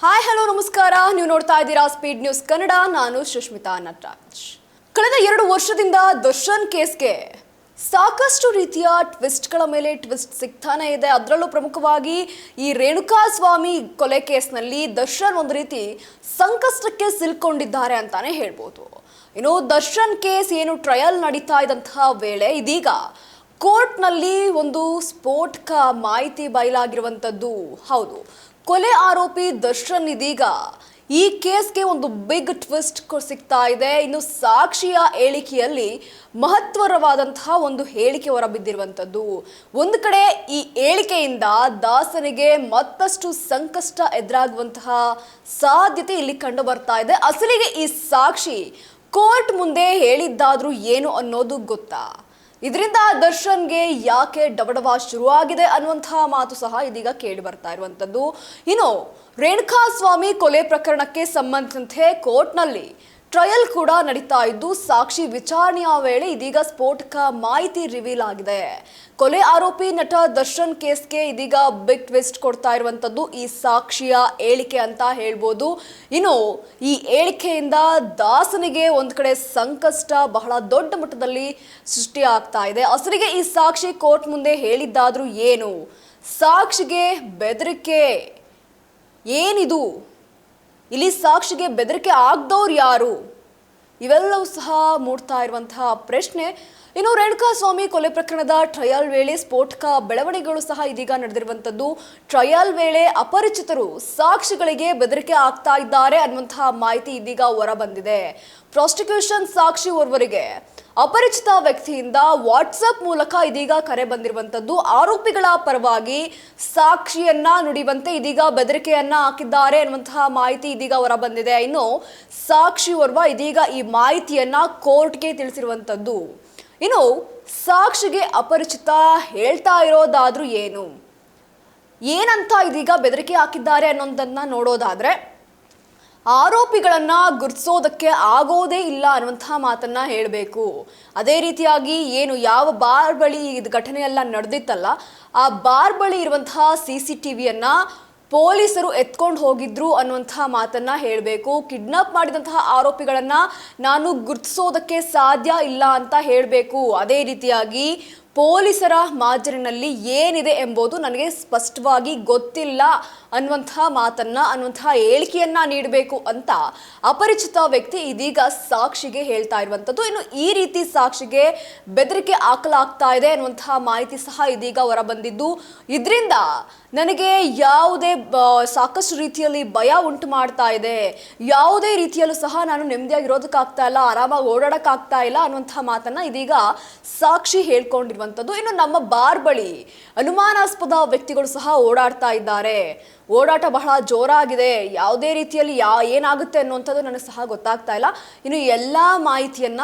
Hi hello ನಮಸ್ಕಾರ. ನೀವು ನೋಡ್ತಾ ಇದ್ದೀರಾ ಸ್ಪೀಡ್ ನ್ಯೂಸ್ ಕನ್ನಡ. ನಾನು ಸುಷ್ಮಿತಾ ನಟರಾಜ್. ಕಳೆದ 2 ವರ್ಷದಿಂದ ದರ್ಶನ್ ಕೇಸ್ಗೆ ಸಾಕಷ್ಟು ರೀತಿಯ ಟ್ವಿಸ್ಟ್ಗಳ ಮೇಲೆ ಟ್ವಿಸ್ಟ್ ಸಿಗ್ತಾನೆ ಇದೆ. ಅದರಲ್ಲೂ ಪ್ರಮುಖವಾಗಿ ಈ ರೇಣುಕಾಸ್ವಾಮಿ ಕೊಲೆ ಕೇಸ್ನಲ್ಲಿ ದರ್ಶನ್ ಒಂದು ರೀತಿ ಸಂಕಷ್ಟಕ್ಕೆ ಸಿಲ್ಕೊಂಡಿದ್ದಾರೆ ಅಂತಾನೆ ಹೇಳ್ಬೋದು. ಇನ್ನು ದರ್ಶನ್ ಕೇಸ್ ಏನು ಟ್ರಯಲ್ ನಡೀತಾ ಇದ್ದಂತಹ ವೇಳೆ ಇದೀಗ ಕೋರ್ಟ್ನಲ್ಲಿ ಒಂದು ಸ್ಫೋಟಕ ಮಾಹಿತಿ ಬಯಲಾಗಿರುವಂಥದ್ದು. ಹೌದು, ಕೊಲೆ ಆರೋಪಿ ದರ್ಶನ್ ಇದೀಗ ಈ ಕೇಸ್ಗೆ ಒಂದು ಬಿಗ್ ಟ್ವಿಸ್ಟ್ ಸಿಗ್ತಾ ಇದೆ. ಇನ್ನು ಸಾಕ್ಷಿಯ ಹೇಳಿಕೆಯಲ್ಲಿ ಮಹತ್ವರವಾದಂತಹ ಒಂದು ಹೇಳಿಕೆ ಹೊರಬಿದ್ದಿರುವಂಥದ್ದು. ಒಂದು ಕಡೆ ಈ ಹೇಳಿಕೆಯಿಂದ ದಾಸನಿಗೆ ಮತ್ತಷ್ಟು ಸಂಕಷ್ಟ ಎದುರಾಗುವಂತಹ ಸಾಧ್ಯತೆ ಇಲ್ಲಿ ಕಂಡು ಬರ್ತಾ ಇದೆ. ಅಸಲಿಗೆ ಈ ಸಾಕ್ಷಿ ಕೋರ್ಟ್ ಮುಂದೆ ಹೇಳಿದ್ದಾದ್ರೂ ಏನು ಅನ್ನೋದು ಗೊತ್ತಾ? ಇದರಿಂದ ದರ್ಶನ್ಗೆ ಯಾಕೆ ಡಬಡವ ಶುರುವಾಗಿದೆ ಅನ್ನುವಂತಹ ಮಾತು ಸಹ ಇದೀಗ ಕೇಳಿ ಬರ್ತಾ ಇರುವಂಥದ್ದು. ಇನ್ನು ರೇಣುಕಾಸ್ವಾಮಿ ಕೊಲೆ ಪ್ರಕರಣಕ್ಕೆ ಸಂಬಂಧಿಸಿದಂತೆ ಕೋರ್ಟ್ನಲ್ಲಿ ಟ್ರಯಲ್ ಕೂಡ ನಡೀತಾ ಇದ್ದು, ಸಾಕ್ಷಿ ವಿಚಾರಣೆಯ ವೇಳೆ ಇದೀಗ ಸ್ಫೋಟಕ ಮಾಹಿತಿ ರಿವೀಲ್ ಆಗಿದೆ. ಕೊಲೆ ಆರೋಪಿ ನಟ ದರ್ಶನ್ ಕೇಸ್ಗೆ ಇದೀಗ ಬಿಗ್ ಟ್ವಿಸ್ಟ್ ಕೊಡ್ತಾ ಇರುವಂಥದ್ದು ಈ ಸಾಕ್ಷಿಯ ಹೇಳಿಕೆ ಅಂತ ಹೇಳ್ಬೋದು. ಇನ್ನು ಈ ಹೇಳಿಕೆಯಿಂದ ದಾಸನಿಗೆ ಒಂದು ಕಡೆ ಸಂಕಷ್ಟ ಬಹಳ ದೊಡ್ಡ ಮಟ್ಟದಲ್ಲಿ ಸೃಷ್ಟಿ ಆಗ್ತಾ ಇದೆ. ಅಸಲಿಗೆ ಈ ಸಾಕ್ಷಿ ಕೋರ್ಟ್ ಮುಂದೆ ಹೇಳಿದ್ದಾದ್ರೂ ಏನು? ಸಾಕ್ಷಿಗೆ ಬೆದರಿಕೆ ಏನಿದು? ಇಲ್ಲಿ ಸಾಕ್ಷಿಗೆ ಬೆದರಿಕೆ ಆಗದವ್ರು ಯಾರು? ಇವೆಲ್ಲವೂ ಸಹ ಮೂಡ್ತಾ ಇರುವಂತಹ ಪ್ರಶ್ನೆ. ಇನ್ನು ರೇಣುಕಾಸ್ವಾಮಿ ಕೊಲೆ ಪ್ರಕರಣದ ಟ್ರಯಲ್ ವೇಳೆ ಸ್ಫೋಟಕ ಬೆಳವಣಿಗೆಗಳು ಸಹ ಇದೀಗ ನಡೆದಿರುವಂಥದ್ದು. ಟ್ರಯಲ್ ವೇಳೆ ಅಪರಿಚಿತರು ಸಾಕ್ಷಿಗಳಿಗೆ ಬೆದರಿಕೆ ಆಗ್ತಾ ಇದ್ದಾರೆ ಅನ್ನುವಂತಹ ಮಾಹಿತಿ ಇದೀಗ ಹೊರ ಬಂದಿದೆ. ಪ್ರಾಸಿಕ್ಯೂಷನ್ ಸಾಕ್ಷಿ ಓರ್ವರಿಗೆ ಅಪರಿಚಿತ ವ್ಯಕ್ತಿಯಿಂದ ವಾಟ್ಸಪ್ ಮೂಲಕ ಇದೀಗ ಕರೆ ಬಂದಿರುವಂಥದ್ದು. ಆರೋಪಿಗಳ ಪರವಾಗಿ ಸಾಕ್ಷಿಯನ್ನ ನುಡಿಯುವಂತೆ ಇದೀಗ ಬೆದರಿಕೆಯನ್ನ ಹಾಕಿದ್ದಾರೆ ಅನ್ನುವಂತಹ ಮಾಹಿತಿ ಇದೀಗ ಹೊರ ಬಂದಿದೆ. ಇನ್ನು ಸಾಕ್ಷಿ ಓರ್ವ ಇದೀಗ ಈ ಮಾಹಿತಿಯನ್ನ ಕೋರ್ಟ್ಗೆ ತಿಳಿಸಿರುವಂಥದ್ದು. ಇನ್ನು ಸಾಕ್ಷಿಗೆ ಅಪರಿಚಿತ ಹೇಳ್ತಾ ಇರೋದಾದ್ರೂ ಏನಂತ ಇದೀಗ ಬೆದರಿಕೆ ಹಾಕಿದ್ದಾರೆ ಅನ್ನೋದನ್ನ ನೋಡೋದಾದ್ರೆ, ಆರೋಪಿಗಳನ್ನ ಗುರ್ತಿಸೋದಕ್ಕೆ ಆಗೋದೇ ಇಲ್ಲ ಅನ್ನುವಂತಹ ಮಾತನ್ನ ಹೇಳಬೇಕು. ಅದೇ ರೀತಿಯಾಗಿ ಏನು ಯಾವ ಬಾರ್ ಬಳಿ ಇದು ಘಟನೆಯೆಲ್ಲ ನಡೆದಿತ್ತಲ್ಲ, ಆ ಬಾರ್ ಬಳಿ ಇರುವಂತಹ CCTVಯನ್ನ ಪೊಲೀಸರು ಎತ್ಕೊಂಡು ಹೋಗಿದ್ರು ಅನ್ನುವಂತಹ ಮಾತನ್ನ ಹೇಳಬೇಕು. ಕಿಡ್ನಾಪ್ ಮಾಡಿದಂತಹ ಆರೋಪಿಗಳನ್ನ ನಾನು ಗುರ್ತಿಸೋದಕ್ಕೆ ಸಾಧ್ಯ ಇಲ್ಲ ಅಂತ ಹೇಳಬೇಕು. ಅದೇ ರೀತಿಯಾಗಿ ಪೊಲೀಸರ ಮಾಜರಿನಲ್ಲಿ ಏನಿದೆ ಎಂಬುದು ನನಗೆ ಸ್ಪಷ್ಟವಾಗಿ ಗೊತ್ತಿಲ್ಲ ಅನ್ನುವಂತಹ ಹೇಳಿಕೆಯನ್ನ ನೀಡಬೇಕು ಅಂತ ಅಪರಿಚಿತ ವ್ಯಕ್ತಿ ಇದೀಗ ಸಾಕ್ಷಿಗೆ ಹೇಳ್ತಾ ಇರುವಂಥದ್ದು. ಇನ್ನು ಈ ರೀತಿ ಸಾಕ್ಷಿಗೆ ಬೆದರಿಕೆ ಹಾಕಲಾಗ್ತಾ ಇದೆ ಅನ್ನುವಂತಹ ಮಾಹಿತಿ ಸಹ ಇದೀಗ ಹೊರಬಂದಿದ್ದು, ಇದರಿಂದ ನನಗೆ ಯಾವುದೇ ಸಾಕಷ್ಟು ರೀತಿಯಲ್ಲಿ ಭಯ ಉಂಟು ಮಾಡ್ತಾ ಇದೆ. ಯಾವುದೇ ರೀತಿಯಲ್ಲೂ ಸಹ ನಾನು ನೆಮ್ಮದಿಯಾಗಿರೋದಕ್ಕಾಗ್ತಾ ಇಲ್ಲ, ಆರಾಮಾಗಿ ಓಡಾಡಕ್ಕಾಗ್ತಾ ಇಲ್ಲ ಅನ್ನುವಂತಹ ಮಾತನ್ನ ಇದೀಗ ಸಾಕ್ಷಿ ಹೇಳ್ಕೊಂಡಿರುವಂಥದ್ದು. ಇನ್ನು ನಮ್ಮ ಬಾರ್ ಬಳಿ ಅನುಮಾನಾಸ್ಪದ ವ್ಯಕ್ತಿಗಳು ಸಹ ಓಡಾಡ್ತಾ ಇದ್ದಾರೆ. ಓಡಾಟ ಬಹಳ ಜೋರಾಗಿದೆ. ಯಾವುದೇ ರೀತಿಯಲ್ಲಿ ಏನಾಗುತ್ತೆ ಅನ್ನುವಂಥದ್ದು ನನಗೆ ಸಹ ಗೊತ್ತಾಗ್ತಾ ಇಲ್ಲ. ಇನ್ನು ಎಲ್ಲ ಮಾಹಿತಿಯನ್ನ,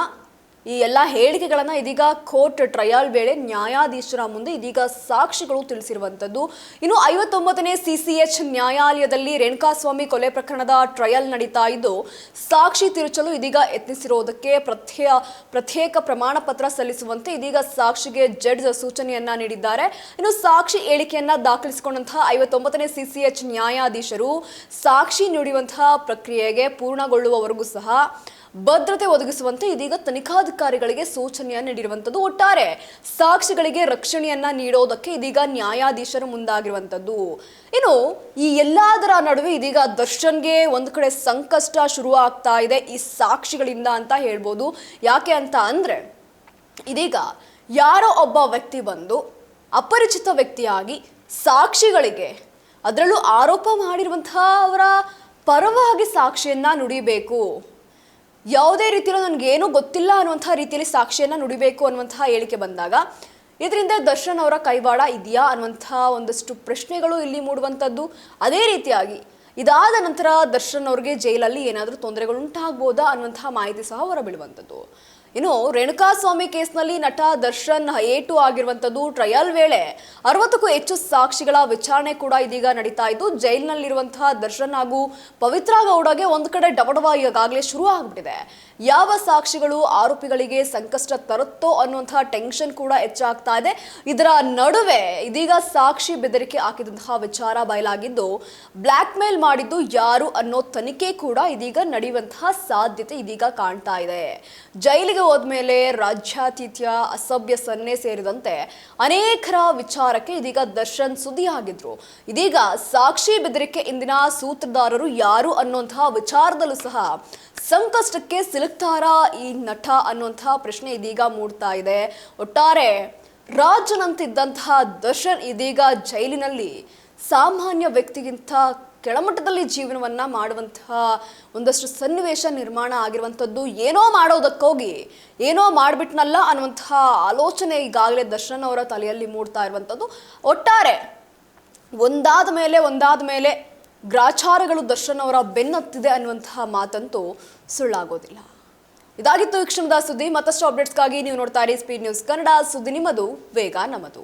ಈ ಎಲ್ಲ ಹೇಳಿಕೆಗಳನ್ನ ಇದೀಗ ಕೋರ್ಟ್ ಟ್ರಯಲ್ ವೇಳೆ ನ್ಯಾಯಾಧೀಶರ ಮುಂದೆ ಇದೀಗ ಸಾಕ್ಷಿಗಳು ತಿಳಿಸಿರುವಂಥದ್ದು. ಇನ್ನು 59ನೇ CCH ನ್ಯಾಯಾಲಯದಲ್ಲಿ ರೇಣುಕಾಸ್ವಾಮಿ ಕೊಲೆ ಪ್ರಕರಣದ ಟ್ರಯಲ್ ನಡೀತಾ ಇದ್ದು, ಸಾಕ್ಷಿ ತಿರುಚಲು ಇದೀಗ ಯತ್ನಿಸಿರುವುದಕ್ಕೆ ಪ್ರತ್ಯೇಕ ಪ್ರಮಾಣ ಪತ್ರ ಸಲ್ಲಿಸುವಂತೆ ಇದೀಗ ಸಾಕ್ಷಿಗೆ ಜಡ್ಜ್ ಸೂಚನೆಯನ್ನ ನೀಡಿದ್ದಾರೆ. ಇನ್ನು ಸಾಕ್ಷಿ ಹೇಳಿಕೆಯನ್ನ ದಾಖಲಿಸಿಕೊಂಡಂತಹ 59ನೇ CCH ನ್ಯಾಯಾಧೀಶರು ಸಾಕ್ಷಿ ನುಡಿಯುವಂತಹ ಪ್ರಕ್ರಿಯೆಗೆ ಪೂರ್ಣಗೊಳ್ಳುವವರೆಗೂ ಸಹ ಭದ್ರತೆ ಒದಗಿಸುವಂತೆ ಇದೀಗ ತನಿಖಾಧಿಕಾರಿಗಳಿಗೆ ಸೂಚನೆಯನ್ನು ನೀಡಿರುವಂಥದ್ದು. ಒಟ್ಟಾರೆ ಸಾಕ್ಷಿಗಳಿಗೆ ರಕ್ಷಣೆಯನ್ನ ನೀಡೋದಕ್ಕೆ ಇದೀಗ ನ್ಯಾಯಾಧೀಶರು ಮುಂದಾಗಿರುವಂಥದ್ದು. ಇನ್ನು ಈ ಎಲ್ಲದರ ನಡುವೆ ಇದೀಗ ದರ್ಶನ್ಗೆ ಒಂದು ಕಡೆ ಸಂಕಷ್ಟ ಶುರು ಆಗ್ತಾ ಇದೆ ಈ ಸಾಕ್ಷಿಗಳಿಂದ ಅಂತ ಹೇಳ್ಬೋದು. ಯಾಕೆ ಅಂತ ಅಂದ್ರೆ, ಇದೀಗ ಯಾರೋ ಒಬ್ಬ ವ್ಯಕ್ತಿ ಬಂದು ಅಪರಿಚಿತ ವ್ಯಕ್ತಿಯಾಗಿ ಸಾಕ್ಷಿಗಳಿಗೆ, ಅದರಲ್ಲೂ ಆರೋಪ ಮಾಡಿರುವಂತಹ ಅವರ ಪರವಾಗಿ ಸಾಕ್ಷಿಯನ್ನ ನುಡಿಬೇಕು, ಯಾವುದೇ ರೀತಿಯಲ್ಲಿ ನನಗೇನೂ ಗೊತ್ತಿಲ್ಲ ಅನ್ನುವಂತಹ ರೀತಿಯಲ್ಲಿ ಸಾಕ್ಷಿಯನ್ನ ನುಡಿಬೇಕು ಅನ್ನುವಂತಹ ಹೇಳಿಕೆ ಬಂದಾಗ ಇದರಿಂದ ದರ್ಶನ್ ಅವರ ಕೈವಾಡ ಇದೆಯಾ ಅನ್ನುವಂತಹ ಒಂದಷ್ಟು ಪ್ರಶ್ನೆಗಳು ಇಲ್ಲಿ ಮೂಡುವಂಥದ್ದು. ಅದೇ ರೀತಿಯಾಗಿ ಇದಾದ ನಂತರ ದರ್ಶನ್ ಅವ್ರಿಗೆ ಜೈಲಲ್ಲಿ ಏನಾದರೂ ತೊಂದರೆಗಳು ಉಂಟಾಗ್ಬೋದಾ ಅನ್ನುವಂತಹ ಮಾಹಿತಿ ಸಹ ಹೊರಬೀಳುವಂಥದ್ದು. ಇನ್ನು ರೇಣುಕಾಸ್ವಾಮಿ ಕೇಸ್ನಲ್ಲಿ ನಟ ದರ್ಶನ್ ಏಟು ಆಗಿರುವಂತದ್ದು ಟ್ರಯಲ್ ವೇಳೆ 60ಕ್ಕೂ ಹೆಚ್ಚು ಸಾಕ್ಷಿಗಳ ವಿಚಾರಣೆ ಕೂಡ ಇದೀಗ ನಡೀತಾ ಇದ್ದು ಜೈಲಿನಲ್ಲಿರುವಂತಹ ದರ್ಶನ್ ಹಾಗೂ ಪವಿತ್ರ ಗೌಡಗೆ ಒಂದು ಕಡೆ ಡಬಡವ ಈಗಾಗಲೇ ಶುರು ಆಗ್ಬಿಟ್ಟಿದೆ. ಯಾವ ಸಾಕ್ಷಿಗಳು ಆರೋಪಿಗಳಿಗೆ ಸಂಕಷ್ಟ ತರುತ್ತೋ ಅನ್ನುವಂತಹ ಟೆನ್ಷನ್ ಕೂಡ ಹೆಚ್ಚಾಗ್ತಾ ಇದೆ. ಇದರ ನಡುವೆ ಇದೀಗ ಸಾಕ್ಷಿ ಬೆದರಿಕೆ ಹಾಕಿದಂತಹ ವಿಚಾರ ಬಯಲಾಗಿದ್ದು ಬ್ಲ್ಯಾಕ್ ಮೇಲ್ ಮಾಡಿದ್ದು ಯಾರು ಅನ್ನೋ ತನಿಖೆ ಕೂಡ ಇದೀಗ ನಡೆಯುವಂತಹ ಸಾಧ್ಯತೆ ಇದೀಗ ಕಾಣ್ತಾ ಇದೆ. ಜೈಲಿಗೆ ಹೋದ್ಮೇಲೆ ರಾಜ್ಯಾತಿಥ್ಯ ಅಸಭ್ಯ ಸನ್ನೆ ಸೇರಿದಂತೆ ಅನೇಕರ ವಿಚಾರಕ್ಕೆ ಇದೀಗ ದರ್ಶನ್ ಸುದ್ದಿ ಆಗಿದ್ರು. ಇದೀಗ ಸಾಕ್ಷಿ ಬೆದರಿಕೆ ಇಂದಿನ ಸೂತ್ರಧಾರರು ಯಾರು ಅನ್ನುವಂತಹ ವಿಚಾರದಲ್ಲೂ ಸಹ ಸಂಕಷ್ಟಕ್ಕೆ ಸಿಲುಕ್ತಾರಾ ಈ ನಟ ಅನ್ನುವಂತಹ ಪ್ರಶ್ನೆ ಇದೀಗ ಮೂಡ್ತಾ ಇದೆ. ಒಟ್ಟಾರೆ ರಾಜನಂತಿದ್ದಂತಹ ದರ್ಶನ್ ಇದೀಗ ಜೈಲಿನಲ್ಲಿ ಸಾಮಾನ್ಯ ವ್ಯಕ್ತಿಗಿಂತ ಕೆಳಮಟ್ಟದಲ್ಲಿ ಜೀವನವನ್ನ ಮಾಡುವಂತಹ ಒಂದಷ್ಟು ಸನ್ನಿವೇಶ ನಿರ್ಮಾಣ ಆಗಿರುವಂಥದ್ದು. ಏನೋ ಮಾಡೋದಕ್ಕೋಗಿ ಏನೋ ಮಾಡಿಬಿಟ್ನಲ್ಲ ಅನ್ನುವಂತಹ ಆಲೋಚನೆ ಈಗಾಗಲೇ ದರ್ಶನ್ ಅವರ ತಲೆಯಲ್ಲಿ ಮೂಡ್ತಾ ಇರುವಂಥದ್ದು. ಒಟ್ಟಾರೆ ಒಂದಾದ ಮೇಲೆ ಗ್ರಾಚಾರಗಳು ದರ್ಶನ್ ಅವರ ಬೆನ್ನತ್ತಿದೆ ಅನ್ನುವಂತಹ ಮಾತಂತೂ ಸುಳ್ಳಾಗೋದಿಲ್ಲ. ಇದಾಗಿತ್ತು ಈ ಕ್ಷಣದ ಸುದ್ದಿ. ಮತ್ತಷ್ಟು ಅಪ್ಡೇಟ್ಸ್ಗಾಗಿ ನೀವು ನೋಡ್ತಾ ಇರಿ ಸ್ಪೀಡ್ ನ್ಯೂಸ್ ಕನ್ನಡ. ಸುದ್ದಿ ನಿಮ್ಮದು, ವೇಗ ನಮ್ಮದು.